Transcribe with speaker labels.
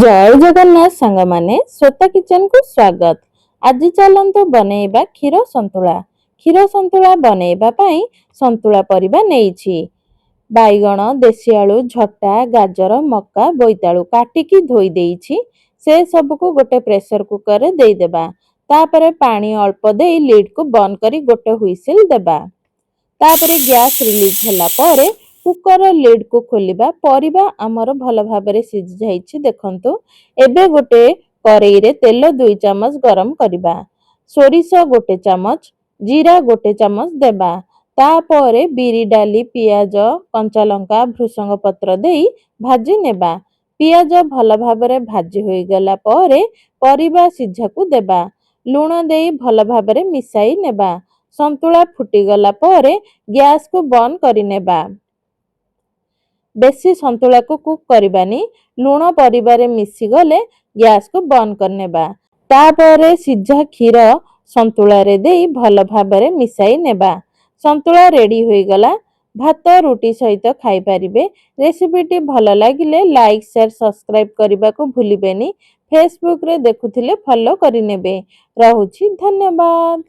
Speaker 1: जय जगन्नाथ सांग माने श्वेता किचन को स्वागत। आज चलंतु बनेइबा क्षीर संतुला। क्षीर संतुला बनेइबा पई संतुला परिबा नेइछि। बाइगण, देसी आलू, झटा, गाजर, मक्का, बोइतालू काटिकी धोई देइछि। से सब को गोटे प्रेशर कुकर रे देई देबा। तापरे पानी अल्प देई लीड को बंद करी गोटे हुइसिल देबा। तापरे गैस रिलीज होला परे कुकर लिड को खोलिबा। परिबा हमर भल भाबरे सिझ जाइछि देखंतु। एबे गोटे करेई रे तेल 2 चम्मच गरम करिबा। सोरिष गोटे चम्मच, जीरा गोटे चम्मच देबा। तापरे बिरी डाली, पियाज, कंचा लंका, भृसंग पत्र देई भाजी नेबा। पियाज भल भाबरे भाजी होई गला परे परिबा सिझा को देबा। लूण देई भल भाबरे मिसाई नेबा। संतुला फुटी गला परे गैस को बंद करि नेबा। बेसी संतुला को कुक करिबानी। लूण परिबारे मिसी गले गैस को बंद कर नेबा। तापरे सिझा क्षीर संतुला रे देई भल भाबरे मिसाई नेबा। संतुला रेडी होई गला। भात रुटी सहित खाई पारिबे। रेसिपीटी भल लागिले लाइक शेयर सब्सक्राइब करबा को भूलिबेनी। फेसबुक रे देखुथिले फॉलो करि नेबे। रहुछि धन्यवाद।